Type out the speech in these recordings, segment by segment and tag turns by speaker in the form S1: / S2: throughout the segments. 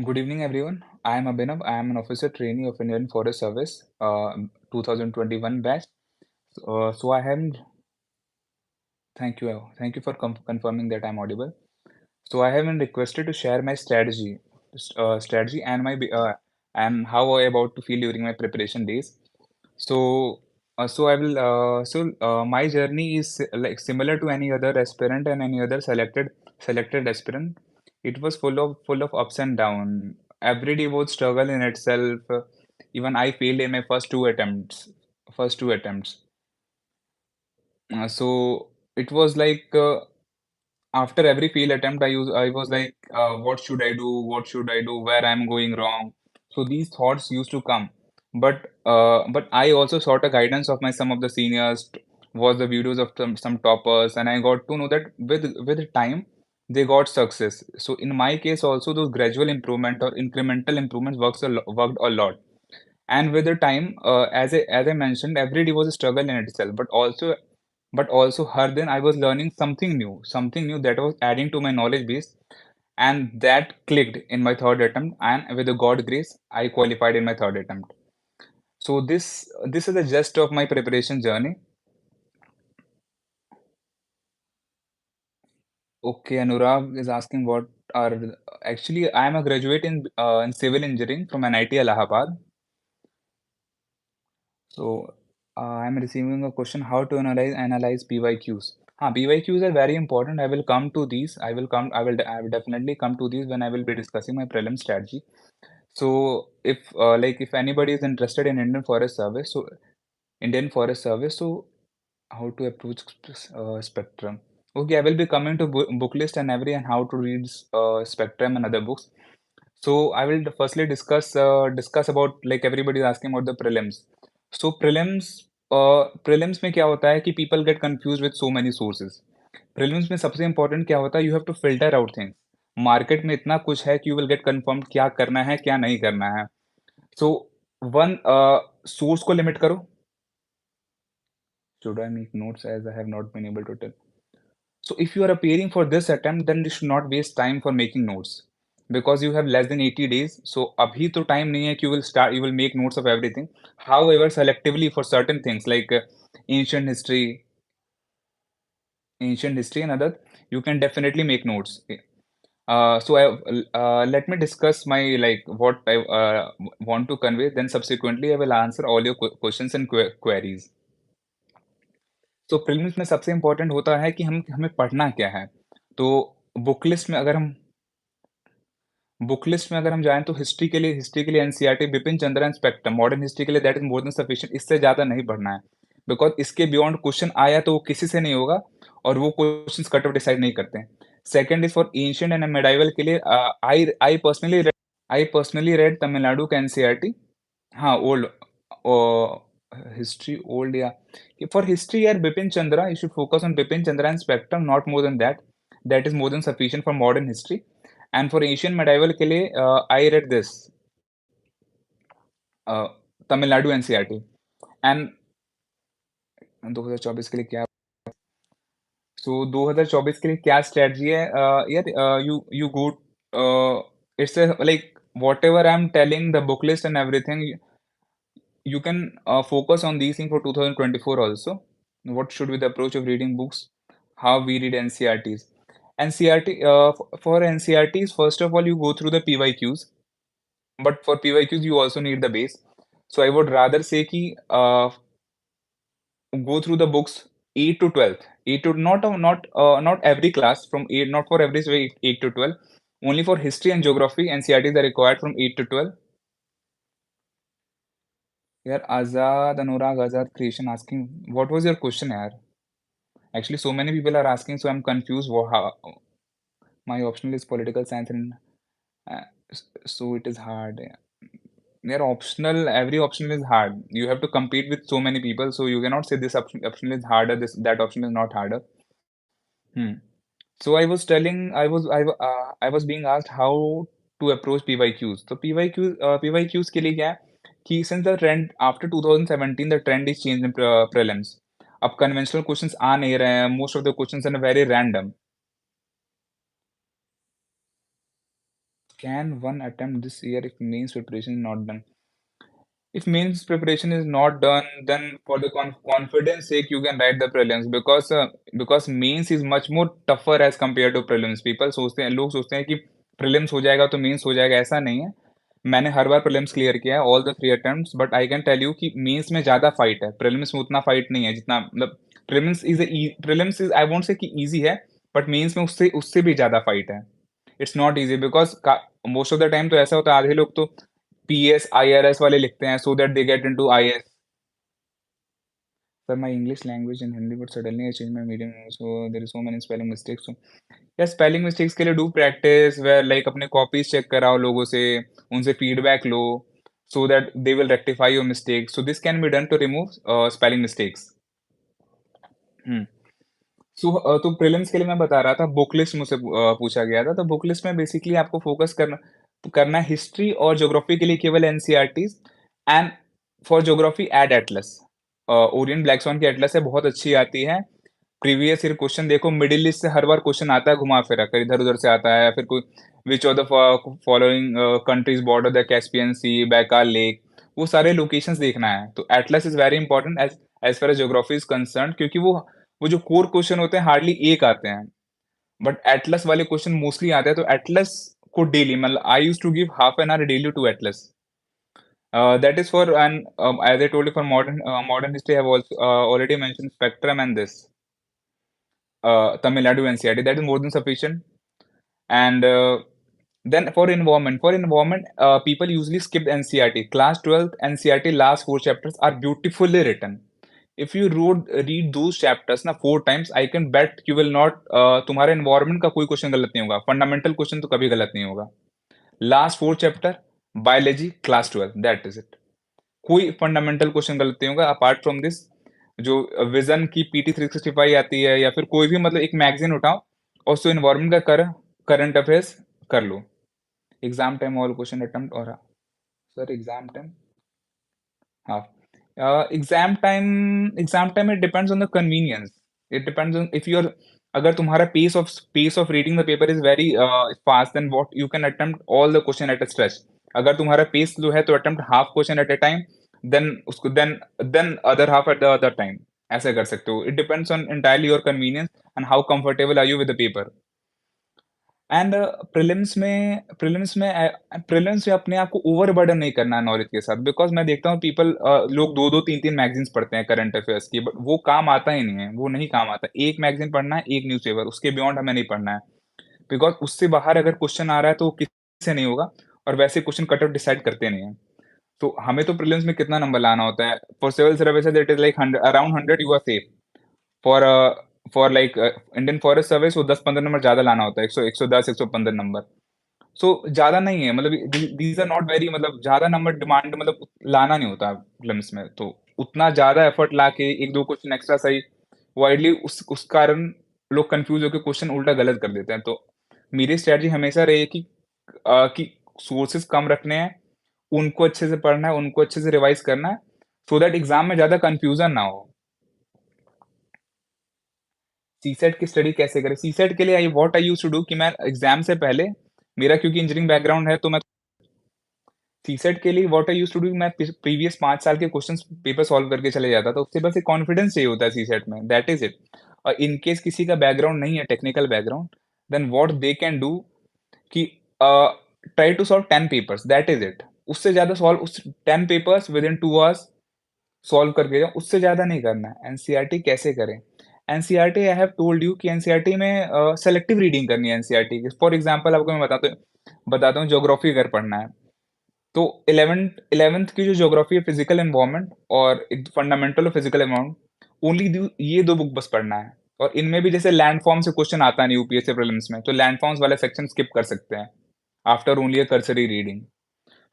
S1: Good evening, everyone. I am Abhinav. I am an officer trainee of Indian Forest Service, 2021 batch. So I have, thank you for confirming that I'm audible. So I have been requested to share my strategy and how I about to feel during my preparation days. So, so I will. My journey is like similar to any other aspirant and any other selected aspirant. It was full of ups and downs. Every day was struggle in itself. Even I failed in my first two attempts. First two attempts. So it was like after every fail attempt, I was like, what should I do? What should I do? Where I'm going wrong? So these thoughts used to come, but I also sought a guidance of my some of the seniors, was the videos of some toppers, and I got to know that with time they got success. So in my case also those gradual improvement or incremental improvements worked a lot. And with the time, as I mentioned, every day was a struggle in itself, but also her then I was learning something new that was adding to my knowledge base, and that clicked in my third attempt, and with the God grace, I qualified in my third attempt. So this is the gist of my preparation journey. Okay, Anurag is asking what are actually I am a graduate in civil engineering from NIT Allahabad. So I'm receiving a question how to analyze PYQs. PYQs are very important. I will come to these. I will definitely come to these when I will be discussing my prelim strategy. So if anybody is interested in Indian Forest Service, so how to approach Spectrum. Okay, I will be coming to book list and every and how to read Spectrum and other books. So I will firstly discuss about like everybody is asking about the prelims. So prelims में क्या होता है कि people get confused with so many sources. Prelims में सबसे important क्या होता है, you have to filter out things. Market में इतना कुछ है कि you will get confirmed क्या करना है क्या नहीं करना है. So one source को limit करो. Should I make notes as I have not been able to tell? So if you are appearing for this attempt, then you should not waste time for making notes because you have less than 80 days. So abhi to time nahi hai कि you will make notes of everything. However, selectively for certain things like ancient history, ancient history and other, you can definitely make notes. Let me discuss my like what I want to convey. Then subsequently, I will answer all your questions and queries. तो prelims में सबसे important होता है कि हम हमें पढ़ना क्या है। तो बुक लिस्ट में अगर हम बुक लिस्ट में अगर हम जाएँ तो हिस्ट्री के लिए NCERT, Bipin Chandra and spectrum, modern history के लिए that is more than sufficient, इससे ज़्यादा नहीं पढ़ना है। बिकॉज़ इसके बियॉन्ड क्वेश्चन आया तो वो किसी से नहीं होगा और वो क्वेश्चंस कट ऑफ डिसाइड नहीं करते हैं। Second is for ancient and medieval के लिए आई पर्सनली रेड तमिलनाडु का एनसीईआरटी। हाँ, ओल्ड हिस्ट्री ओल्ड या फॉर हिस्ट्री यार Bipin Chandra, you should focus on Bipin Chandra and spectrum, not more than that. That is more than sufficient for modern history. And for Asian medieval के लिए I read this Tamil Nadu NCERT. And 2024 के लिए क्या, सो 2024 के लिए क्या स्ट्रेटजी है यार, you go it's like what ever I am telling the book list and everything, you can focus on these things for 2024 also. What should be the approach of reading books? How we read NCRTs. For NCRTs, first of all, you go through the PYQs, but for PYQs, you also need the base. So I would rather say ki go through the books 8 to 12th. 8 to not every class from 8, not for every 8 to 12. Only for history and geography, NCRTs are required from 8 to 12. यार Anurag Azad creation asking what was your question यार. Actually, so many people are asking, so I'm confused. How my optional is political science, and uh, so it is hard. Their optional, every option is hard. You have to compete with so many people, so you cannot say this option is harder. This that option is not harder. Hmm. So I was telling, I was being asked how to approach PYQs. So PYQs के लिए क्या है कि since the trend after 2017 the trend is changed in prelims. अब conventional questions आ नहीं रहे हैं. Most of the questions are very random. Can one attempt this year if mains preparation is not done? If mains preparation is not done, then for the confidence sake, you can write the prelims because mains is much more tougher as compared to prelims. People सोचते हैं लोग सोचते हैं कि prelims हो जाएगा तो mains हो जाएगा ऐसा नहीं है. मैंने हर बार prelims क्लियर किया है all the three attempts, but I can tell you कि mains में ज़्यादा fight है. prelims में उतना fight नहीं है जितना मतलब prelims is I won't say कि easy है, but mains में उससे उससे भी ज़्यादा fight है. It's not easy because most of the time तो ऐसा होता है आधे लोग तो पीएस आईआरएस वाले लिखते हैं so that they get into IS. Sir, my English language in Hindi, but suddenly I changed my medium, so there is so many spelling mistakes. So, yeah, spelling mistakes के लिए do practice where like अपने copies check कराओ लोगों से, उनसे feedback low, so that they will rectify your mistakes. So this can be done to remove spelling mistakes. हम्म. तो prelims के लिए मैं बता रहा था बुक लिस्ट मुझसे पूछा गया था तो बुक लिस्ट में बेसिकली आपको फोकस करना करना हिस्ट्री और ज्योग्राफी के लिए केवल NCERTs and for geography add atlas Orient black swan की एटलस है बहुत अच्छी आती है प्रीवियस ईयर क्वेश्चन देखो मिडिल ईस्ट से हर बार क्वेश्चन आता है घुमा फिरा कर इधर उधर से आता है या फिर कोई which of the following countries border the Caspian Sea Baikal lake वो सारे लोकेशंस देखना है तो atlas is very important as as far as geography is concern क्योंकि वो जो कोर क्वेश्चन होते हैं हार्डली एक आते हैं बट एटलस वाले क्वेश्चन मोस्टली आते हैं तो एटलस को डेली मतलब I use to give half an hour daily to atlas that is for and as I told you for modern history I have also already mentioned spectrum and this Tamil Nadu NCERT that is more than sufficient and then for environment people usually skip NCERT class 12th NCERT last four chapters are beautifully written if you read those chapters na four times I can bet you will not तुम्हारे environment का कोई question गलत नहीं होगा fundamental question तो कभी गलत नहीं होगा last four chapter biology class 12 that is it कोई फंडामेंटल क्वेश्चन गलत नहीं होगा अपार्ट फ्रॉम दिस जो विजन की पीटी 365 आती है या फिर कोई भी मतलब एक मैगजीन उठाओ और उसको इन्वायरमेंट का करंट अफेयर्स कर लो exam time all question attempt और सर एग्जाम टाइम हाँ exam time it depends on the convenience it depends on if your अगर तुम्हारा pace of reading the paper is very fast then what you can attempt all the question at a stretch अगर तुम्हारा pace slow है तो attempt half question at a time then other half at the other time ऐसे कर सकते हो it depends on entirely your convenience and how comfortable are you with the paper and prelims में अपने आप को ओवरबर्डन नहीं करना है नॉलेज के साथ बिकॉज मैं देखता हूँ पीपल लोग दो दो तीन तीन मैगजीन्स पढ़ते हैं करंट अफेयर्स की बट वो काम आता ही नहीं है वो नहीं काम आता एक मैगजीन पढ़ना है एक न्यूज़पेपर उसके बियॉन्ड हमें नहीं पढ़ना है बिकॉज उससे बाहर अगर क्वेश्चन आ रहा है तो वो किसी से नहीं होगा और वैसे क्वेश्चन कट ऑफ डिसाइड करते नहीं है तो हमें तो प्रीलिम्स में कितना नंबर लाना होता है for civil services it is like around 100 you are safe for for like Indian forest service वो 10-15 नंबर ज्यादा लाना होता है 110 115 नंबर सो ज्यादा नहीं है मतलब दीज आर नॉट वेरी मतलब ज्यादा नंबर डिमांड मतलब लाना नहीं होता प्रीलिम्स में तो उतना ज्यादा एफर्ट ला के एक दो क्वेश्चन एक्स्ट्रा सही वाइडली उस कारण लोग कंफ्यूज होकर क्वेश्चन उल्टा गलत कर देते हैं तो मेरी स्ट्रेटजी हमेशा रही है कि सोर्सेज कम रखने हैं उनको अच्छे से पढ़ना है उनको अच्छे से रिवाइज करना है सो दैट एग्जाम में ज्यादा कंफ्यूजन ना हो सीसेट की स्टडी कैसे करें सीसेट के लिए I what I used to do कि मैं एग्जाम से पहले मेरा क्योंकि इंजीनियरिंग बैकग्राउंड है तो मैं सीसेट के लिए what I used to do मैं प्रीवियस 5 साल के क्वेश्चंस पेपर सॉल्व करके चले जाता था उससे बस एक कॉन्फिडेंस चाहिए होता है सीसेट में दैट इज इट और इन केस किसी का बैकग्राउंड नहीं है technical background then what they can do कि try to solve 10 papers that is it उससे ज्यादा सॉल्व उस 10 papers within 2 hours solve करके जाओ उससे ज्यादा नहीं करना है एनसीईआरटी कैसे करें NCERT I have told you कि एनसीईआरटी में सेलेक्टिव रीडिंग करनी है एनसीईआरटी की फॉर एग्जांपल आपको मैं बताता हूँ ज्योग्राफी अगर पढ़ना है तो 11th की जो ज्योग्राफी है फिजिकल एनवायरनमेंट और fundamental of physical environment only ये दो बुक बस पढ़ना है और इनमें भी जैसे लैंडफॉर्म से क्वेश्चन आता नहीं यूपीएससी प्रीलिम्स में तो लैंडफॉर्म्स वाला सेक्शन स्किप कर सकते हैं आफ्टर ओनली अ कर्सरी रीडिंग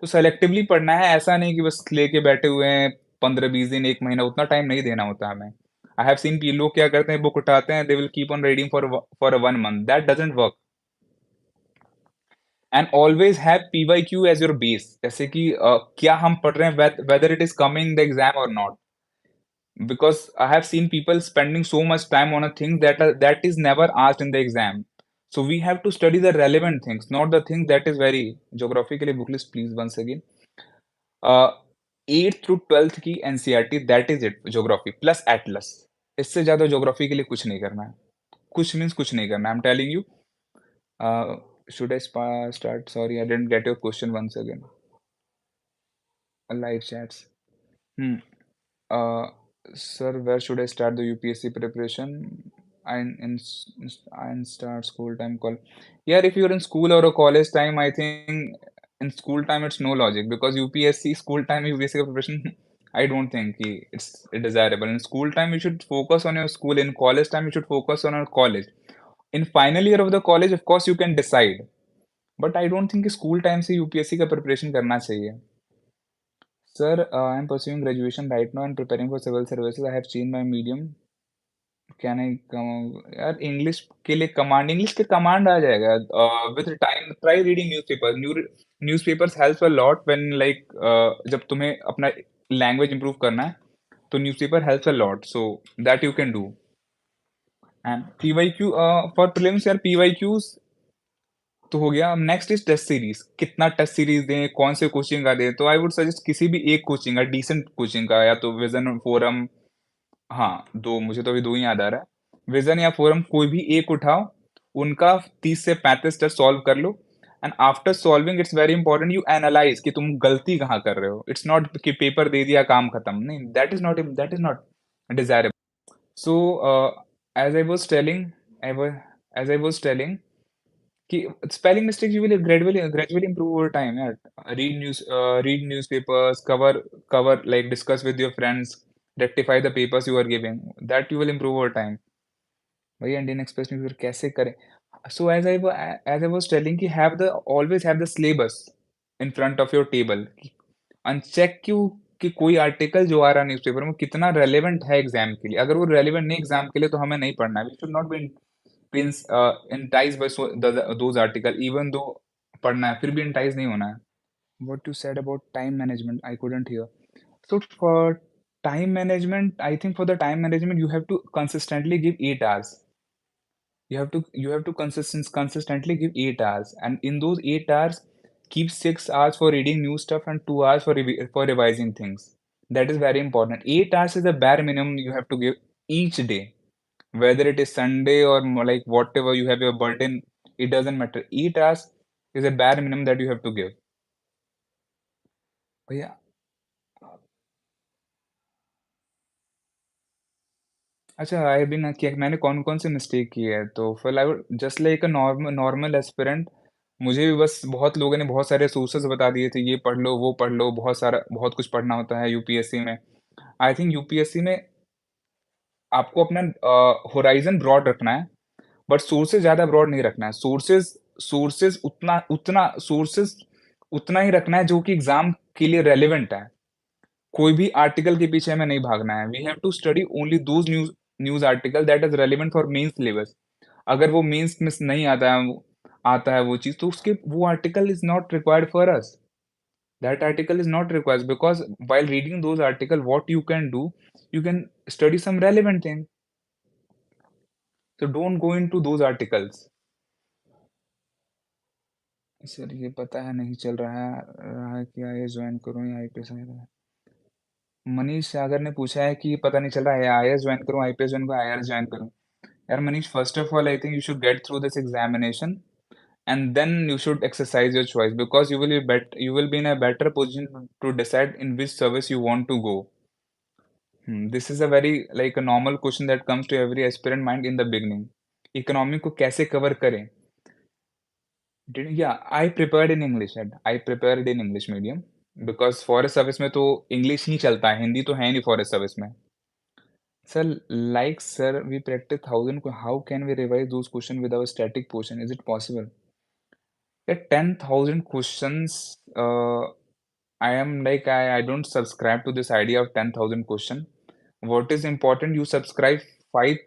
S1: तो सेलेक्टिवली पढ़ना है ऐसा नहीं कि बस लेके बैठे हुए हैं 15-20 दिन एक महीना उतना टाइम नहीं देना होता हमें आई हैव सीन पी लोग क्या करते हैं बुक उठाते हैं they will keep on reading for 1 month that doesn't work and always have PYQ as your base जैसे कि क्या हम पढ़ रहे हैं whether it is coming the exam और not because I have seen people spending so much time on a thing that is never asked in the exam. So we have to study the relevant things, not the thing that is very geography के लिए book list please once again. 8th through 12th की NCERT that is it geography plus Atlas इससे ज्यादा geography के लिए कुछ नहीं करना है कुछ मीन्स कुछ नहीं करना I am telling you should I start sorry I didn't get your question once again live chats uh, sir, where should I start the UPSC preparation? And start school time call. Yeah, if you're in school or a college time, I think in school time it's no logic because UPSC school time UPSC preparation. I don't think it's desirable. In school time, you should focus on your school. In college time, you should focus on your college. In final year of the college, of course, you can decide. But I don't think school time से UPSC का preparation करना चाहिए. Sir, I am pursuing graduation right now and preparing for civil services. I have changed my medium. Can I come? यार English के लिए command English के command आ जाएगा with time try reading newspaper newspapers helps a lot when like जब तुम्हें अपना language improve करना है तो newspaper helps a lot so that you can do and PYQ for prelims यार पीवाईक्यूज तो हो गया नेक्स्ट इज टेस्ट सीरीज कितना टेस्ट सीरीज दें कौन से कोचिंग का दें तो आई वुड सजेस्ट किसी भी एक कोचिंग का डिसेंट कोचिंग का या तो विजन फोरम हाँ, 2 मुझे तो अभी 2 ही याद आ रहा है। विज़न या फोरम कोई भी एक उठाओ, उनका 30 से 35 टेस्ट सॉल्व कर लो and after solving it's very important you analyse कि तुम गलती कहाँ कर रहे हो। इट्स नॉट कि पेपर दे दिया काम खत्म, नहीं that is not desirable. So as I was telling I was as I was telling कि spelling mistakes you will gradually improve over time यार। Read newspapers, cover like discuss with your friends, rectify the papers you are giving, that you will improve over time। भैया Indian express newspaper कैसे करें? So as I was telling कि always have the syllabus in front of your table and check कि कोई article जो आ रहा है newspaper में कितना रेलेवेंट है एग्जाम के लिए। अगर वो रेलेवेंट नहीं एग्जाम के लिए तो हमें नहीं पढ़ना है। We should not be means enticed by those article even though पढ़ना है फिर भी entice नहीं होना है what you said about time management I couldn't hear so for time management I think for the time management you have to consistently give 8 hours you have to consistently give 8 hours and in those 8 hours keep 6 hours for reading new stuff and 2 hours for revising things that is very important 8 hours is the bare minimum you have to give each day whether it is Sunday or like whatever you have your burden, it doesn't matter. 8 hours is a bare minimum that you have to give. भैया अच्छा आई बिन किया मैंने कौन कौन से mistake की है तो फिर I would just like a normal aspirant मुझे भी बस बहुत लोगों ने बहुत सारे सोर्सेज बता दिए थे ये पढ़ लो वो पढ़ लो बहुत कुछ पढ़ना होता है यूपीएससी में आई थिंक यूपीएससी में आपको अपना होराइजन ब्रॉड रखना है बट सोर्सेज ज़्यादा ब्रॉड नहीं रखना है सोर्सेज उतना ही रखना है जो कि एग्जाम के लिए रेलिवेंट है कोई भी आर्टिकल के पीछे हमें नहीं भागना है we have to study only those news article that is relevant for main syllabus अगर वो मेंस में नहीं आता है वो चीज तो उसके वो article is not required for us that article is not required because while reading those article what you can do you can study some relevant thing so don't go into those articles sir ये पता है नहीं चल रहा है कि IAS join करूं या आईपीएस मनीष सागर ने पूछा है कि पता नहीं चल रहा है आईएएस ज्वाइन करूं आईपीएस ज्वाइन करूं आईआरएस ज्वाइन करूं यार Manish first of all I think you should get through this examination and then you should exercise your choice because you will be in a better position to decide in which service you want to go. This is a very like a normal question that comes to every aspirant mind in the beginning. Economy को कैसे cover करें? Yeah, I prepared in English and I prepared in English medium because forest service में तो English ही चलता है हिंदी तो है नहीं फॉरेस्ट सर्विस में sir we practice 1000 how can we revise those questions with our static portion is it possible yeah 10,000 questions I am like I don't subscribe to this idea of 10,000 question what is important you subscribe 5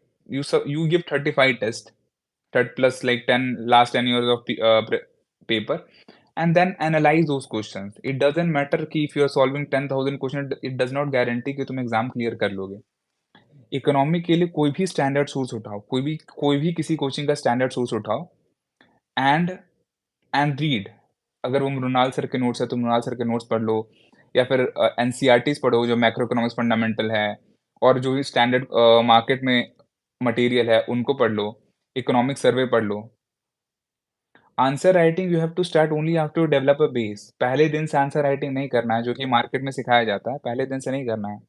S1: you give 35 tests that plus like 10 last 10 years of paper and then analyze those questions it doesn't matter कि if you are solving 10,000 questions it does not guarantee कि तुम exam clear कर लोगे economy के लिए कोई भी standard source उठाओ कोई भी किसी कोचिंग का स्टैंडर्ड सोर्स उठाओ एंड एंड रीड। अगर वो मृणाल सर के नोट्स है तो मृणाल सर के नोट्स पढ़ लो, या फिर एनसीईआरटीज़ पढ़ो जो मैक्रो इकोनॉमिक्स फंडामेंटल है, और जो भी स्टैंडर्ड मार्केट में मटेरियल है उनको पढ़ लो, इकोनॉमिक सर्वे पढ़ लो। Answer writing you have to start only after you develop a base. पहले दिन से आंसर राइटिंग नहीं करना है जो कि मार्केट में सिखाया जाता है, पहले दिन से नहीं करना है।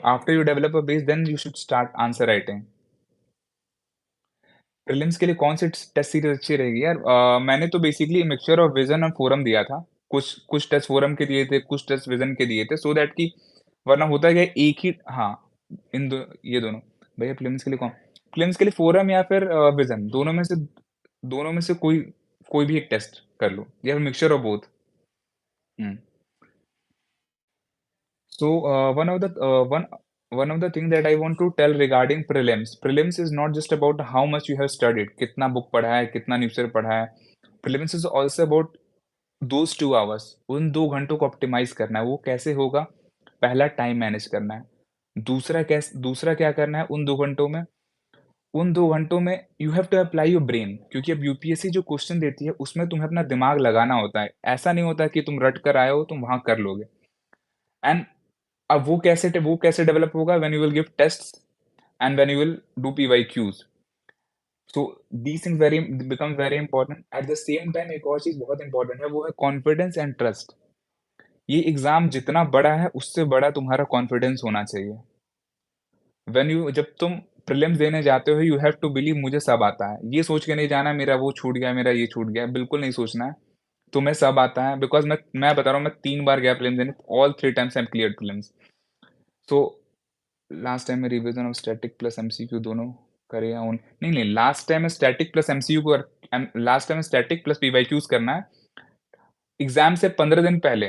S1: After you develop a base then you should start answer writing. Prelims के लिए कौन सी टेस्ट सीरीज अच्छी रहेगी यार? मैंने तो बेसिकली मिक्सचर ऑफ विजन और फोरम दिया था। कुछ कुछ टेस्ट फोरम के दिए थे, कुछ टेस्ट विजन के दिए थे, सो दैट कि वरना होता क्या है, एक ही, हाँ, ये दोनों। भैया प्रीलिम्स के लिए कौन? प्रीलिम्स के लिए फोरम या फिर विजन, दोनों में से कोई कोई भी एक टेस्ट कर लो, या फिर mixture of both. Hmm. So one of the thing that I want to tell regarding prelims is not just about how much you have studied, कितना बुक पढ़ा है, कितना न्यूज़पेपर पढ़ा है। prelims is also about those 2 hours, उन 2 घंटों को optimise करना है। वो कैसे होगा? पहला, टाइम मैनेज करना है। दूसरा क्या करना है उन 2 घंटों में you have to apply your brain, क्योंकि अब यूपीएससी जो क्वेश्चन देती है उसमें तुम्हें अपना दिमाग लगाना होता है। ऐसा नहीं होता कि तुम रट कर आए हो तुम वहां कर लोगे। एंड अब वो कैसे डेवलप होगा? When you will give tests and when you will do PYQs. So these things very become very important. At the same time एक और चीज बहुत इंपॉर्टेंट है, वो है कॉन्फिडेंस एंड ट्रस्ट। ये एग्जाम जितना बड़ा है उससे बड़ा तुम्हारा कॉन्फिडेंस होना चाहिए। जब तुम प्रीलिम्स देने जाते हो, यू हैव टू बिलीव मुझे सब आता है। ये सोच के नहीं जाना मेरा वो छूट गया, मेरा ये छूट गया, बिल्कुल नहीं सोचना है। तुम्हें सब आता है, बिकॉज मैं बता रहा हूँ, मैं 3 बार गया प्रीलिम्स देने, all 3 times I clear prelims. So last time में revision of static plus MCQ दोनों करे या नहीं नहीं, लास्ट टाइम में स्टैटिक प्लस एमसीक्यू को, लास्ट टाइम में स्टैटिक प्लस पीवाईक्यूज करना है। एग्जाम से 15 दिन पहले,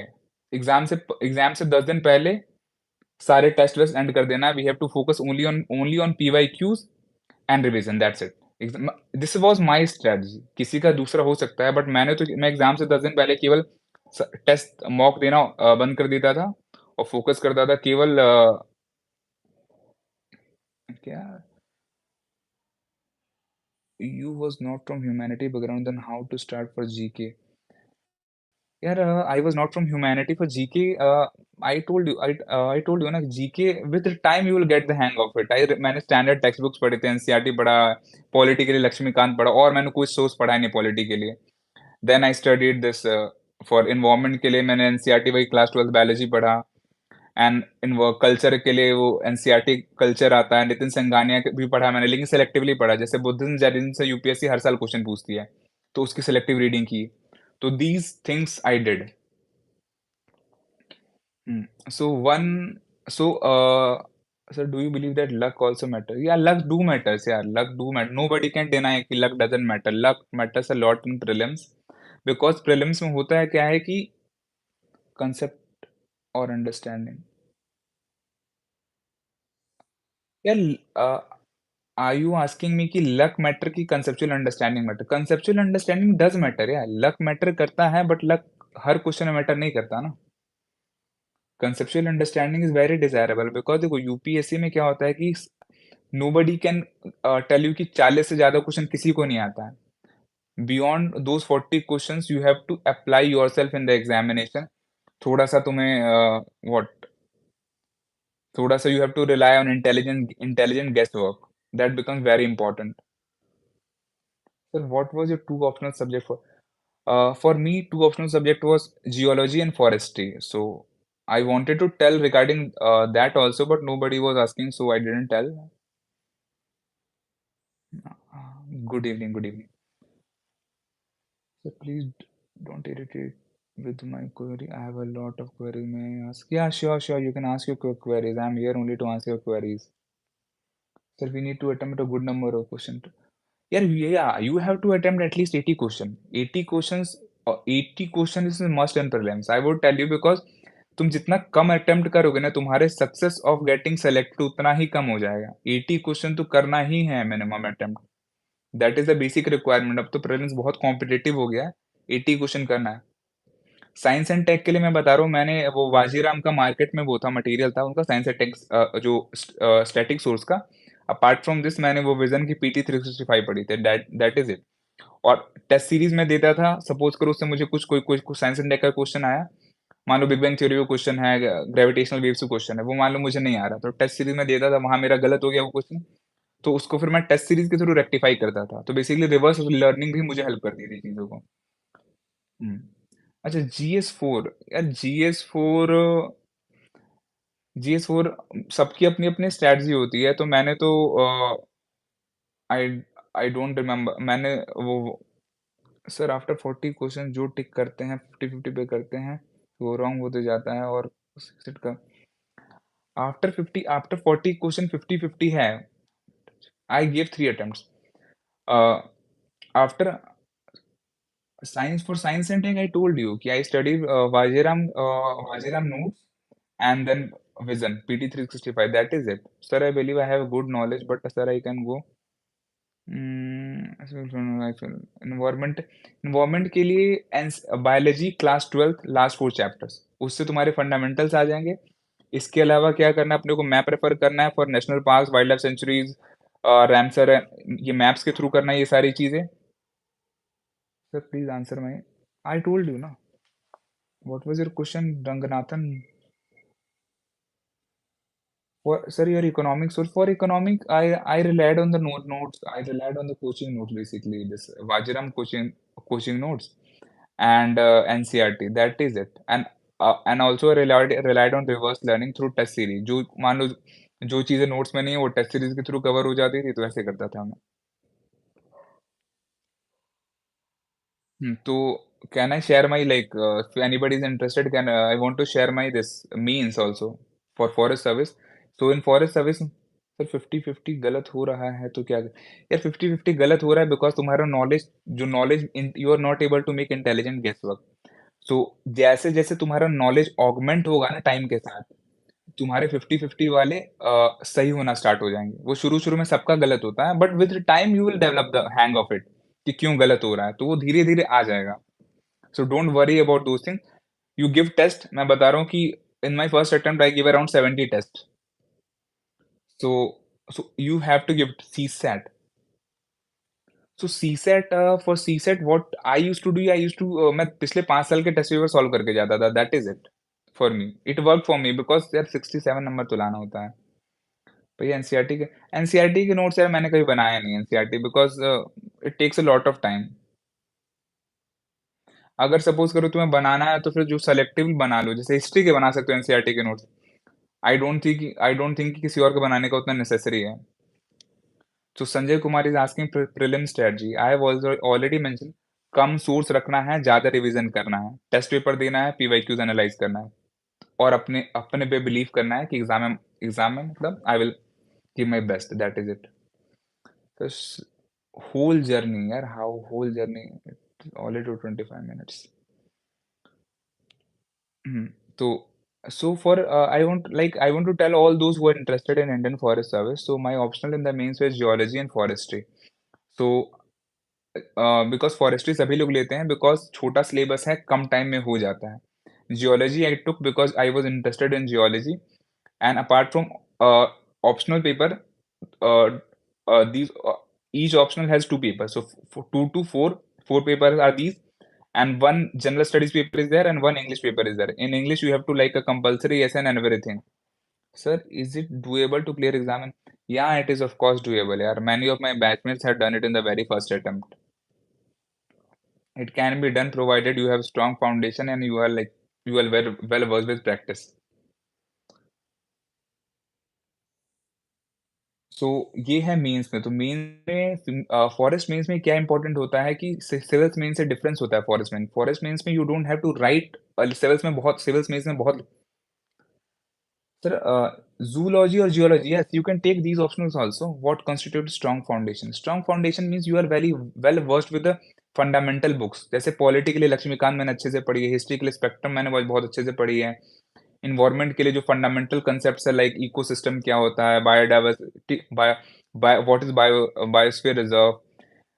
S1: एग्जाम से 10 दिन पहले सारे टेस्ट वेस्ट एंड कर देना। We have to focus only on PYQs and revision, that's it. This was my strategy. किसी का दूसरा हो सकता है, बट मैं एग्जाम से 10 दिन पहले केवल टेस्ट मॉक देना बंद कर देता था, और फोकस करता था केवल क्या, you was not from humanity background, then how to start for GK? यार I was not from humanity for GK. I told you ना, GK with time you will get the hang of it. मैंने standard text books पढ़े थे, NCERT पढ़ा, polity के लिए लक्ष्मीकांत पढ़ा, और मैंने कुछ सोर्स पढ़ा ही नहीं पॉलिटी के लिए। Then I studied this for environment के लिए मैंने एनसीईआरटी वही क्लास 12 बायोलॉजी पढ़ा। एंड इन वो कल्चर के लिए वो एनसीईआरटी कल्चर आता है, नितिन संगानिया भी पढ़ा मैंने, लेकिन सेलेक्टिवली पढ़ा। जैसे बुद्धिज्म जैनिज्म से यूपीएससी हर साल क्वेश्चन पूछती है, तो उसकी सेलेक्टिव रीडिंग की। तो these things I did. So one so sir, do you believe that luck also matter? या लक डू मैटर्स यार, luck do matter, nobody can deny कि luck doesn't matter. Luck matters a lot in prelims, because prelims में होता है क्या है कि concept और अंडरस्टैंडिंग। यार आर यू आस्किंग मी कि लक मैटर की conceptual understanding matter? Conceptual understanding does matter यार, लक मैटर करता है, बट लक हर क्वेश्चन में मैटर नहीं करता ना। Conceptual understanding is very desirable, because देखो यूपीएससी में क्या होता है कि नोबडी कैन टेल यू कि 40 से ज्यादा क्वेश्चन किसी को नहीं आता है। Beyond those 40 questions you have to apply yourself in the examination. थोड़ा सा तुम्हें व्हाट थोड़ा सा you have to rely on intelligent guess work, that becomes very important. Sir what was your two optional subject for? For me, two optional subject was geology and forestry. So I wanted to tell regarding that also, but nobody was asking, so I didn't tell. Good evening, good evening. So please don't irritate with my query. I have a lot of queries. May I ask? Yeah, sure, sure. You can ask your queries. I'm here only to answer your queries. Sir, we need to attempt a good number of questions. Yeah, you have to attempt at least 80 questions. 80 questions, 80 question is a must in prelims. I would tell you, because तुम जितना कम attempt करोगे ना, तुम्हारे success of getting select उतना ही कम हो जाएगा। 80 question तो करना ही है minimum attempt, that is the basic requirement. अब तो प्रीलिम्स बहुत कॉम्पिटेटिव हो गया है, 80 क्वेश्चन करना है। साइंस एंड टेक के लिए मैं बता रहा हूँ, मैंने वो वाजीराम का मार्केट में वो था मटेरियल था उनका, साइंस एंड टेक जो स्टैटिक सोर्स का। अपार्ट फ्रॉम दिस मैंने वो विजन की PT 365 पढ़ी थी, दैट इज इट। और टेस्ट सीरीज़ में देता था, सपोज़ करो उससे मुझे कुछ साइंस एंड टेक का क्वेश्चन आया, मान लो बिग बैंग थ्योरी का क्वेश्चन है, ग्रेविटेशनल वेव्स का क्वेश्चन है, वो मान लो मुझे नहीं आ रहा, तो टेस्ट सीरीज़ में देता था, वहाँ मेरा गलत हो गया वो क्वेश्चन, तो उसको फिर मैं टेस्ट सीरीज़ के थ्रू रेक्टिफाई करता था। तो बेसिकली रिवर्स लर्निंग भी मुझे हेल्प करती थी चीज़ों को। हुँ। अच्छा जीएस4 यार जीएस4 सबकी अपनी-अपनी स्ट्रैटेजी होती है, तो मैंने तो आई आई डोंट रिमेंबर मैंने वो सर आफ्टर 40 क्वेश्चन जो टिक करते हैं 50-50 पे करते हैं, वो रॉन्ग होते जाता है और सिट का आफ्टर 40 क्वेश्चन 50-50 है। I give 3 attempts. After science for science and tech I told you कि I studied Vajiram notes and then Vision PT 365 that is it. Sir, I believe I have good knowledge, but sir, I can go environment environment के लिए biology class 12th last 4 chapters उससे तुम्हारे fundamentals आ जाएंगे। इसके अलावा क्या करना है अपने को मैप रेफर करना है for national park wildlife sanctuaries Ramsar ये मैप्स के थ्रू करना है ये सारी चीजें। Sir please answer my I told you ना what was your question Ranganathan. For sir, your economics. So for economic, I relied on the notes. I relied on the coaching notes basically. This Vajiram coaching notes and NCRT. That is it. And also I relied on reverse learning through test series. जो मान लो जो चीजें notes में नहीं है वो test series के through cover हो जाती थी तो ऐसे करता था मैं। तो can I share my like if anybody is interested can I want to share my this means also for forest service. So in forest service sir 50-50 गलत हो रहा है तो क्या यार 50-50 गलत हो रहा है बिकॉज तुम्हारा नॉलेज जो knowledge you are not able to make intelligent guess work. सो जैसे जैसे तुम्हारा नॉलेज ऑगमेंट होगा ना टाइम के साथ तुम्हारे 50-50 वाले सही होना स्टार्ट हो जाएंगे। वो शुरू-शुरू में सबका गलत होता है but with time you will develop the hang of it कि क्यों गलत हो रहा है, तो वो धीरे-धीरे आ जाएगा। So don't worry about those things. You give test मैं बता रहा हूँ कि in my first attempt I give around 70 test. So so you have to give CSAT. So CSAT for CSAT what I used to do I used to मैं पिछले 5 साल के test paper solve करके जाता था। That is it for me. It worked for me because यार 67 number तो लाना होता है। भैया एनसीईआरटी के नोट्स यार मैंने कभी बनाया नहीं NCERT because it takes a lot of time. अगर सपोज़ करो तुम्हें बनाना है तो फिर जो सेलेक्टिव बना लो, जैसे हिस्ट्री के बना सकते हो एनसीईआरटी के नोट्स। आई डोंट थिंक कि किसी और के बनाने का उतना नेसेसरी है। So Sanjay Kumar is asking prelim strategy. I have also already mentioned come source रखना है, ज़्यादा रिवीजन करना है, टेस्ट पेपर देना है, पीवाईक्यूज एनालाइज करना है और अपने अपने पे बिलीव करना है कि एग्जाम में मतलब I will give my best that is it. Whole journey यार how whole journey already 25 minutes. तो so for I want to tell all those who are interested in Indian Forest Service. So my optional in the mains was geology and forestry. So because forestry सभी लोग लेते हैं because छोटा syllabus है, कम time में हो जाता है। जियोलॉजी आई टूक because I was interested in geology and apart from optional paper, uh, these each optional has 2 papers. So 2 to 4 papers are these, and one general studies paper is there, and one English paper is there. In English, you have to like a compulsory essay and everything. Sir, is it doable to clear exam? Yeah, it is of course doable. Yeah, many of my batchmates have done it in the very first attempt. It can be done provided you have strong foundation and you are well versed with practice. सो ये है mains में। तो mains में forest mains में क्या important होता है कि सिविल्स मेंस से डिफरेंस होता है फॉरेस्ट मेंस में you don't have to write. Civils mains में बहुत sir zoology or geology, yes, you can take these options also. What constitutes strong foundation? Strong foundation means you are very well versed with the fundamental books. जैसे polity के लिए लक्ष्मीकांत मैंने अच्छे से पढ़ी है, हिस्ट्री के लिए स्पेक्ट्रम मैंने बहुत बहुत अच्छे से पढ़ी है, इन्वायरमेंट के लिए जो फंडामेंटल कंसेप्ट्स है लाइक इकोसिस्टम क्या होता है, biodiversity, what is biosphere reserve,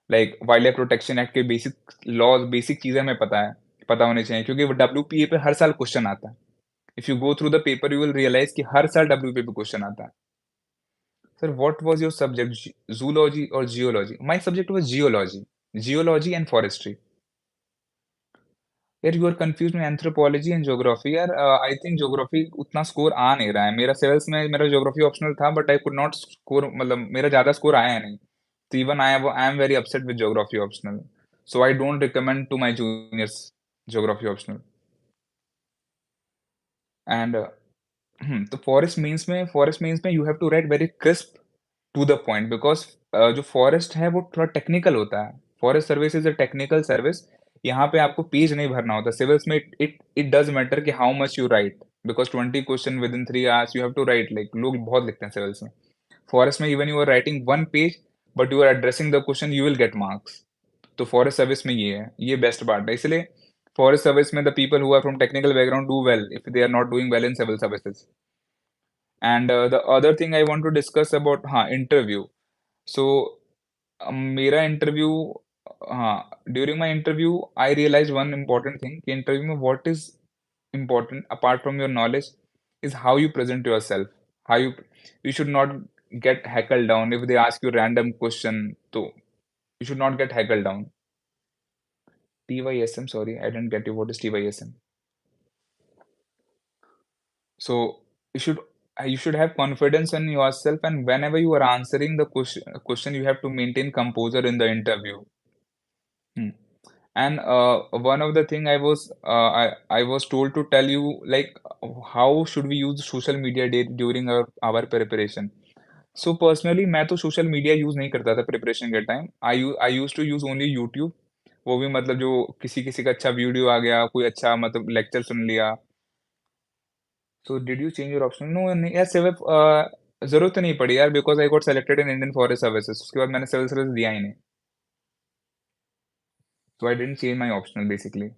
S1: like wild life protection act के बेसिक लॉज, बेसिक चीजें हमें पता होनी चाहिए क्योंकि वो डब्ल्यूपीए पे हर साल क्वेश्चन आता है। If you go through the paper you will realise कि हर साल डब्ल्यूपीए पे क्वेश्चन आता है। Sir what was your subject, zoology और geology? My subject was geology. Geology and forestry. यार यू आर कंफ्यूज में एंथ्रोपोलॉजी एंड ज्योग्राफी। यार आई थिंक ज्योग्राफी उतना स्कोर आ नहीं रहा है मेरा। सिविल्स में मेरा ज्योग्राफी ऑप्शनल था, but I could not score, मतलब मेरा ज्यादा स्कोर आया नहीं। तो even I am very upset with geography optional. So I don't recommend to my juniors geography optional. And तो फॉरेस्ट मीन्स में you have to write very crisp to the point, because जो forest है वो थोड़ा technical होता है। Forest service is a technical service. यहाँ पे आपको पेज नहीं भरना होता। सिविल्स में इट इट डज मैटर कि how much you write, because 20 question with in 3 hours you have to write. Like लोग बहुत लिखते हैं सिविल्स में। फॉरेस्ट में even you are writing 1 page but you are addressing the question, you will get marks. तो forest service में ये है, ये बेस्ट पार्ट है। इसलिए फॉरेस्ट सर्विस में the people who are from technical background do well if they are not doing well in civil services. And the other thing I want to discuss about, हाँ, interview. So मेरा interview, हाँ, during my interview I realize one important thing कि interview में what is important apart from your knowledge is how you present yourself. How you should not get heckled down if they ask you random question. So you should not get heckled down. TYSM, sorry, I didn't get you. What is TYSM? So you should have confidence in yourself, and whenever you are answering the question you have to maintain composure in the interview. Hmm. And one of the thing I was told to tell you, like, how should we use social media during our preparation. So personally मैं तो social media use नहीं करता था preparation के time. I used to use only YouTube. वो भी मतलब जो किसी किसी का अच्छा वीडियो आ गया, कोई अच्छा मतलब लेक्चर सुन लिया। So did you change your option? No, नहीं यार, सिर्फ ज़रूरत तो नहीं पड़ी यार, because I got selected in Indian forest services. उसके बाद मैंने सिविल सर्विस दिया ही नहीं। So I didn't change my optional basically.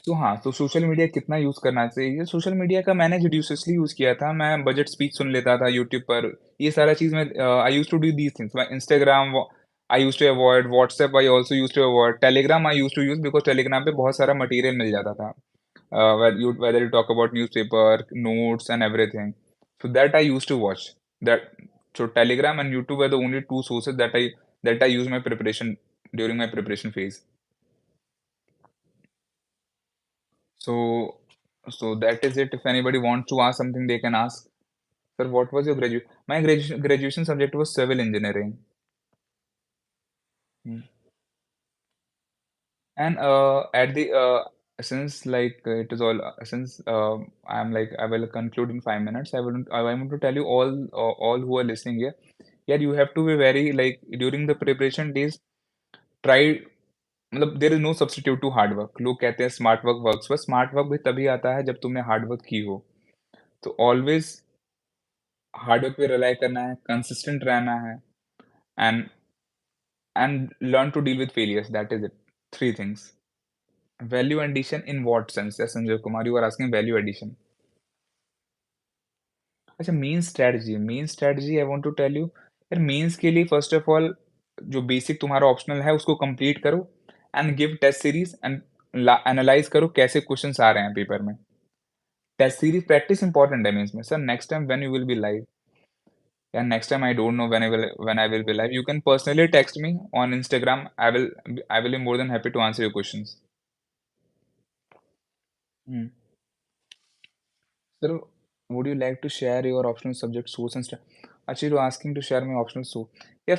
S1: तो हाँ, तो सोशल मीडिया कितना यूज़ करना चाहिए? सोशल मीडिया का मैंने जुडिशियसली यूज़ किया था। मैं बजट स्पीच सुन लेता था यूट्यूब पर। ये सारा चीज़ मैं I used to do these things. मैं इंस्टाग्राम व I used to avoid, WhatsApp I also used to avoid, Telegram I used to use because Telegram पे बहुत सारा मटीरियल मिल जाता था। Whether you talk about newspaper, notes and everything. So that I used to watch. That so Telegram and YouTube were the only two sources that I use my preparation during my preparation phase. So, so that is it. If anybody wants to ask something, they can ask. Sir, what was your graduation? My graduation subject was civil engineering. Hmm. And at the since like it is all since I'm like I will conclude in 5 minutes. I want to tell you all who are listening here. Yeah, you have to be very like during the preparation days. Try, मतलब there is no substitute to hard work. लोग कहते हैं smart work works, पर smart work भी तभी आता है जब तुमने हार्ड वर्क की हो। तो ऑलवेज हार्ड वर्क पे रिलाई करना है, कंसिस्टेंट रहना है, and learn to deal with failures, that is it. Three things. Value addition in what sense? Sanjay Kumar, you are asking value addition. अच्छा, main strategy I want to tell you. यार mains के लिए first of all जो basic तुम्हारा optional है उसको complete करो, and give test series, and analyse करो कैसे क्वेश्चंस आ रहे हैं पेपर में। टेस्ट सीरीज प्रैक्टिस इंपॉर्टेंट है मेंस में। Sir next time when you will be live, या next time I don't know when I will be live, you can personally text me on Instagram. I will be more than happy to answer your questions. Hmm. Sir, would you like to share your optional subject source and stuff? Actually, you're asking to share my optional source. Yeah,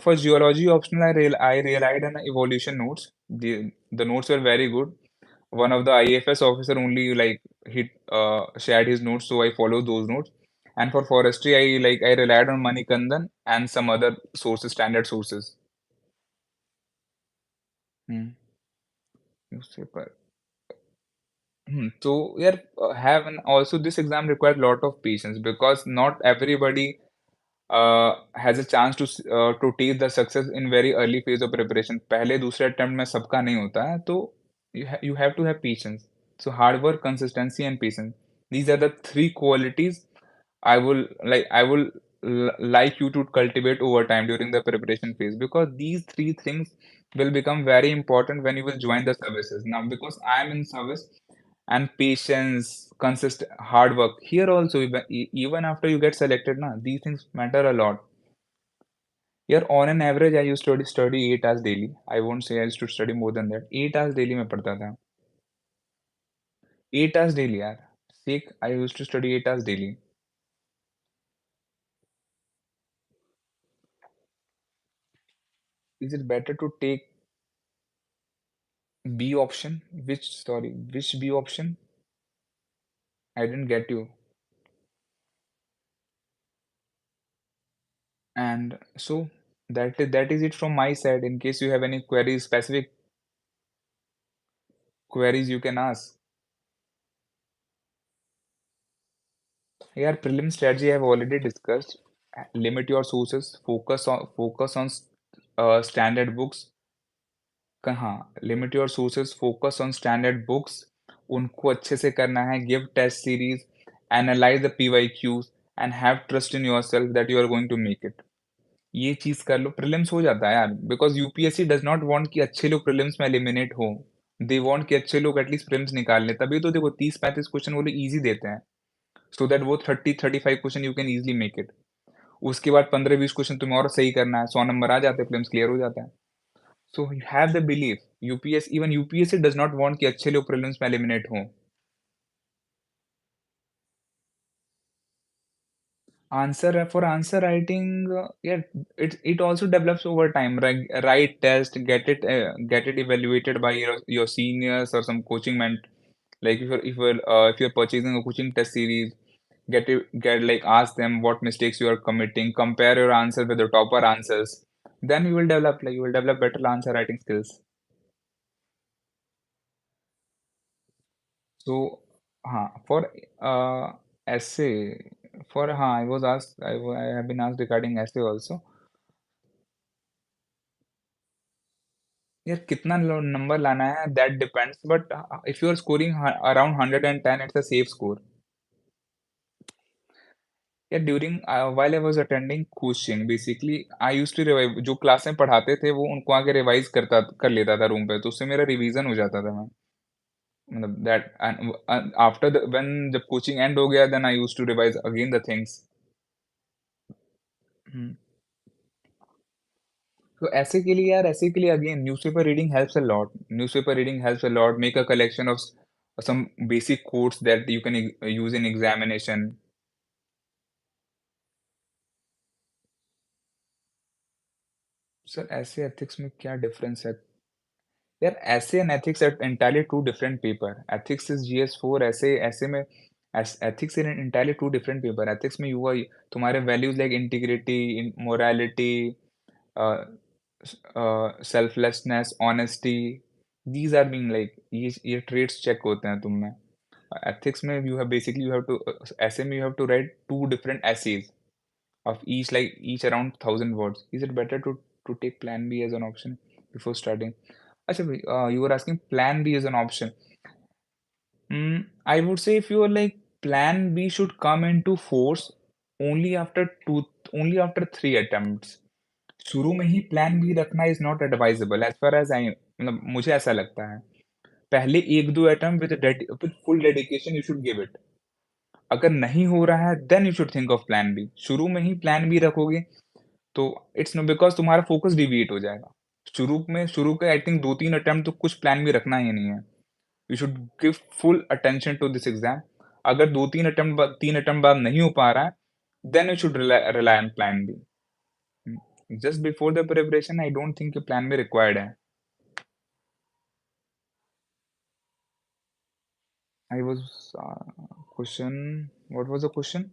S1: for geology optional, I relied on evolution notes. The notes were very good. One of the IFS officer only like he shared his notes, so I followed those notes. And for forestry, I relied on Manikandan and some other sources, standard sources. Hmm. Newspaper. So yeah, have and also this exam required a lot of patience because not everybody has a chance to taste the success in very early phase of preparation. पहले दूसरे attempt में सबका नहीं होता है, तो you have to have patience. So hard work, consistency, and patience. These are the three qualities I will like you to cultivate over time during the preparation phase, because these three things will become very important when you will join the services. Now, because I am in service, and patience, consistent hard work here also, even after you get selected, na, these things matter a lot. यार on an average I used to study 8 hours daily. I won't say I used to study more than that. 8 hours daily में पढ़ता था. 8 hours daily यार. Sick I used to study 8 hours daily. Is it better to take B option? Which B option? I didn't get you. And so that is it from my side. In case you have any queries, specific queries you can ask. Here, prelim strategy I have already discussed. Limit your sources. Focus on standard books. कहाँ limit your sources focus on standard books उनको अच्छे से करना है give test series analyse the PYQs and have trust in yourself that you are going to make it ये चीज कर लो प्रीलिम्स हो जाता है यार because UPSC does not want कि अच्छे लोग प्रीलिम्स में एलिमिनेट हो दे वांट कि अच्छे लोग एटलीस्ट प्रीलिम्स निकाल ले तभी तो देखो 30-35 क्वेश्चन वो लोग इजी देते हैं सो दैट वो 30-35 question you can easily make it उसके बाद 15-20 क्वेश्चन तुम्हें और सही करना है 100 नंबर आ जाते हैं प्रीलिम्स क्लियर हो जाता है. So you have the belief UPS even UPSC does not want कि अच्छे लोग prelims में eliminate हों. Answer for answer writing, yeah, it also develops over time. Write test, get it evaluated by your seniors or some coaching like if you're purchasing a coaching test series, get like ask them what mistakes you are committing, compare your answer with the topper answers. Then you will develop better answer writing skills. So, for essay, I was asked, I have been asked regarding essay also. यार कितना number लाना है that depends, but if you are scoring around 110, it's a safe score. Yeah, during while I was attending coaching, basically I used to revise जो class में पढ़ाते थे वो उनको आगे रिवाइज कर लेता था रूम पे तो उससे मेरा रिवीजन हो जाता था मैं मतलब that and after the when जब कोचिंग एंड हो गया then I used to revise again the things. हम्म. तो ऐसे के लिए again newspaper reading helps a lot. Newspaper reading helps a lot. Make a collection of some basic quotes that you can use in examination. Sir essay ethics में क्या difference है? यार essay and ethics are entirely two different paper. Ethics is GS4. Essay में ethics is entirely two different paper. Ethics में युवा तुम्हारे values like integrity, morality, selflessness, honesty, these are being like ये traits check होते हैं तुम में. Ethics में you have to essay में you have to write two different essays of each around 1,000 words. Is it better to take plan B as an option before starting? अच्छा भाई, you were asking plan B as an option. I would say if you are like plan B should come into force only after two only after 3 attempts. शुरू में ही plan B रखना is not advisable as far as I मतलब मुझे ऐसा लगता है पहले एक दो attempt with full dedication you should give it अगर नहीं हो रहा है then you should think of plan B शुरू में ही प्लान बी रखोगे तो इट्स नो बिकॉज तुम्हारा फोकस डिविएट हो जाएगा शुरू के आई थिंक 2-3 अटेम्प्ट तो कुछ प्लान भी रखना ही नहीं है you should give full attention to this exam अगर 3 अटेम्प्ट बाद नहीं हो पा रहा है then you should rely on plan B just before the preparation I don't think plan B required है I was question. What was the question?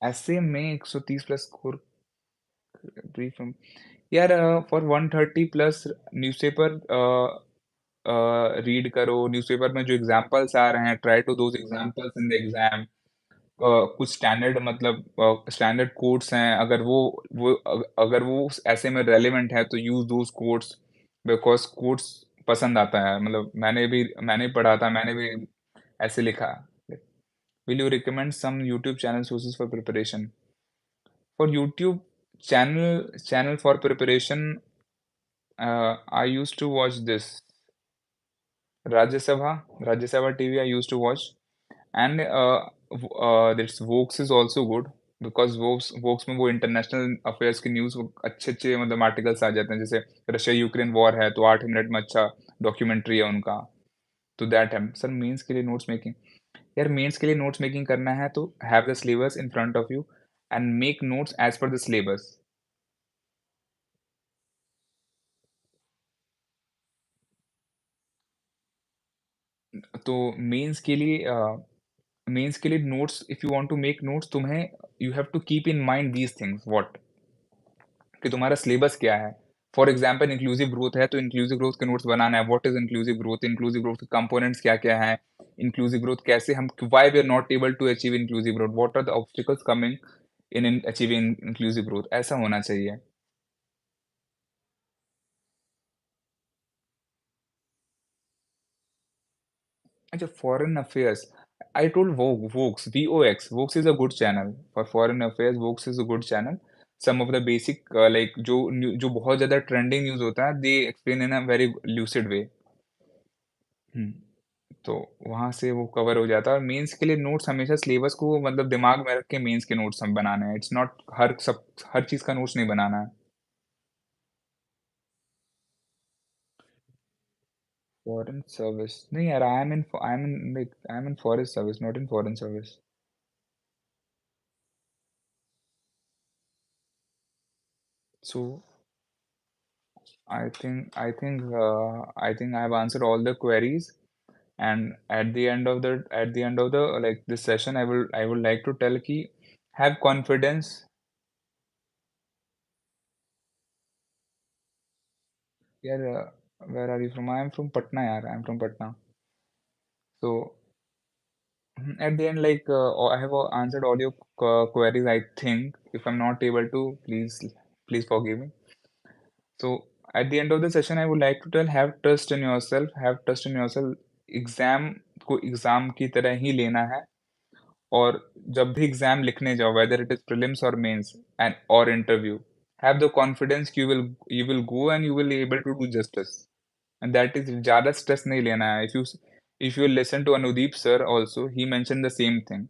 S1: Essay में 130 plus score brief यार फॉर 130 प्लस न्यूज़पेपर रीड करो newspaper में जो examples आ रहे हैं try to those examples in the exam कुछ स्टैंडर्ड मतलब स्टैंडर्ड कोड्स हैं अगर वो ऐसे में रेलेवेंट है तो use those quotes because quotes पसंद आता है मतलब मैंने पढ़ा था मैंने भी ऐसे लिखा. Will you recommend some YouTube channel sources for preparation? For YouTube channel for preparation, I used to watch this Rajya Sabha TV. I used to watch, and this Vox is also good. Because Woakes में वो international affairs की news वो अच्छे-अच्छे मतलब articles आ जाते हैं, जैसे Russia-Ukraine war है, तो 8 मिनट में अच्छा डॉक्यूमेंट्री है उनका, तो दैट है। सर मेंस के लिए नोट्स मेकिंग, यार मेंस के लिए नोट्स मेकिंग करना है तो have the syllabus in front of you and make notes as per the syllabus. तो मेंस के लिए notes if you want to make notes तुम्हें you have to keep in mind these things what कि तुम्हारा syllabus क्या है। For example inclusive growth है तो इंक्लूसिव ग्रोथ के नोट्स बनाना है। व्हाट इज इंक्लूसिव ग्रोथ के कंपोनेंट्स क्या-क्या हैं? इंक्लूसिव ग्रोथ कैसे हम why we are not able to achieve inclusive growth? What are the obstacles coming in achieving inclusive growth? ऐसा होना चाहिए। अच्छा, foreign affairs, I told Vox, VOX. Vox is a good channel for foreign affairs. Vox is a good channel. Some of the basic like जो बहुत ज़्यादा trending news होता है, they explain in a very lucid way. हुँ, तो वहाँ से वो cover हो जाता है और मेंस के लिए नोट्स हमेशा सिलेबस को मतलब दिमाग में रख के मेंस के नोट्स हम बनाने हैं। इट्स नॉट हर चीज़ का नोट्स नहीं बनाना है। फॉरेन सर्विस नहीं यार, I am in forest service, not in foreign service. So I think I have answered all the queries. And at the end of the like this session, I would like to tell ki have confidence. यार where are you from? I am from Patna यार, I am from Patna. So at the end, like I have answered all your queries. I think if I'm not able to, please forgive me. So at the end of the session, I would like to tell have trust in yourself. Have trust in yourself. Exam को exam की तरह ही लेना है और जब भी exam लिखने जाओ वेदर इट इज प्रीलिम्स और मेंस एंड और interview have the confidence you will go and you will able to do justice and that is ज्यादा स्ट्रेस नहीं लेना है if you listen to Anudeep sir also he mentioned the same thing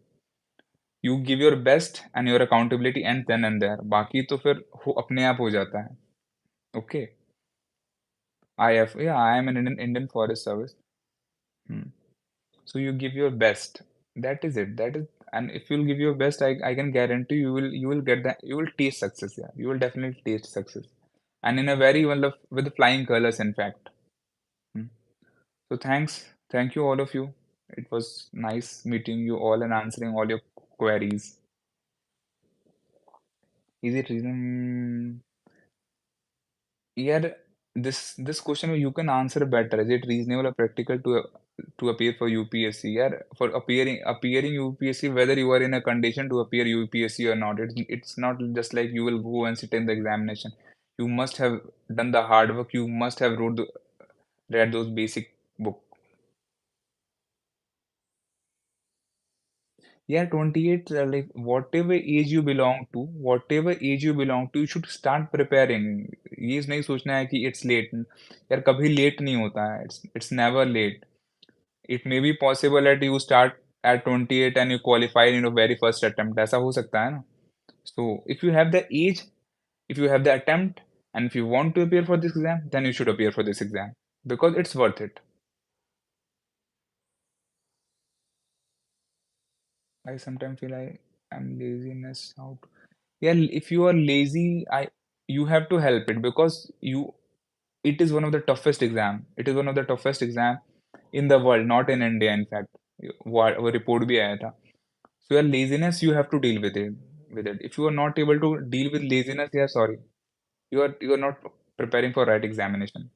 S1: you give your best and your accountability and then and there बाकी तो फिर अपने आप हो जाता है okay I am an Indian Forest Service. Hmm. So you give your best. That is it. That is, and if you'll give your best, I can guarantee you will get that you will taste success. Yeah, you will definitely taste success, and in a very well with flying colors. In fact. Hmm. So thank you all of you. It was nice meeting you all and answering all your queries. Is it reason? Yeah, this question you can answer better. Is it reasonable or practical to appear for UPSC? Yeah, for appearing UPSC, whether you are in a condition to appear UPSC or not, it's not just like you will go and sit in the examination. You must have done the hard work. You must have read those basic book. Yeah, 28, like whatever age you belong to, you should start preparing. ये नहीं सोचना है कि it's late. यार कभी late नहीं होता है. It's never late. It may be possible that you start at 28 and you qualify in your very first attempt. ऐसा हो सकता है ना? So if you have the age, if you have the attempt, and if you want to appear for this exam, then you should appear for this exam because it's worth it. I sometimes feel I'm laziness out. Yeah, if you are lazy, you have to help it because it is one of the toughest exam. It is one of the toughest exam in the world, not in India. In fact, वो report भी आया था. So your laziness, you have to deal with it. If you are not able to deal with laziness, yeah, sorry, you are not preparing for right examination.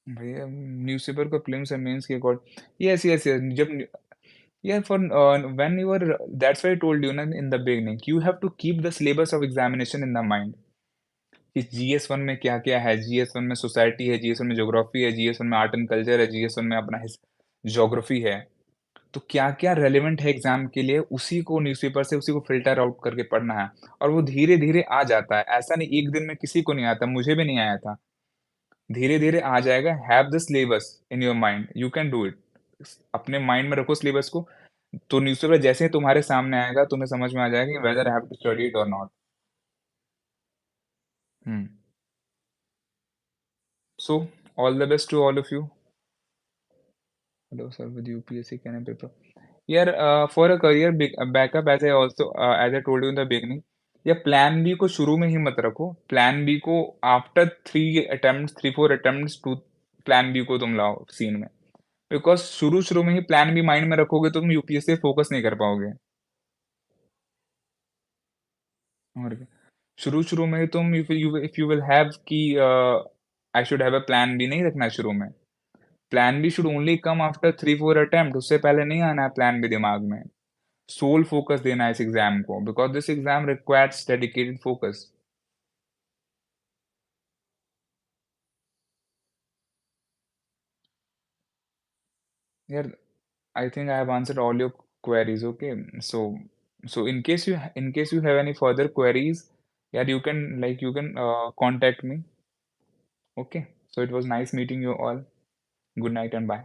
S1: भैया newspaper का prelims and mains के yes, yes, yes. Yeah, for when you were that's why I told you na, in the beginning you have to keep the syllabus of examination in the mind कि GS1 में क्या-क्या है, GS1 में society है, GS1 में geography है, GS1 में art and culture है, GS1 में अपना ज्योग्राफी है। तो क्या-क्या रेलेवेंट है एग्जाम के लिए उसी को न्यूज़पेपर से उसी को फ़िल्टर आउट करके पढ़ना है और वो धीरे-धीरे आ जाता है। ऐसा नहीं एक दिन में किसी को नहीं आता, मुझे भी नहीं आया था। धीरे-धीरे आ जाएगा, have the syllabus in your mind, you can do it. अपने माइंड में रखो सिलेबस को, तो न्यूज़पेपर जैसे ही तुम्हारे सामने आएगा, तुम्हें समझ में आ जाएगा कि whether I have to study it और नॉट। Hmm. So all the best to all of you. Hello sir, with UPSC can I prepare? यार for a career backup, as I also as I told you in the beginning, या plan B को शुरू में ही मत रखो। Plan B को after 3 attempts, 3-4 attempts to plan B को तुम लाओ सीन में। बिकॉज़ शुरू-शुरू में ही प्लान बी माइंड में रखोगे तो तुम यूपीएससी फोकस नहीं कर पाओगे। और क्या। शुरू-शुरू में ही तुम इफ यू विल हैव कि I should have a plan B नहीं रखना शुरू में। Plan B should only come after 3-4 attempt, उससे पहले नहीं आना है प्लान बी दिमाग में। सोल फोकस देना है इस एग्ज़ाम को, because this exam requires dedicated focus. यार, I think I have answered all your queries, okay? So in case you have any further queries, yeah, you can contact me, okay? So it was nice meeting you all. Good night and bye.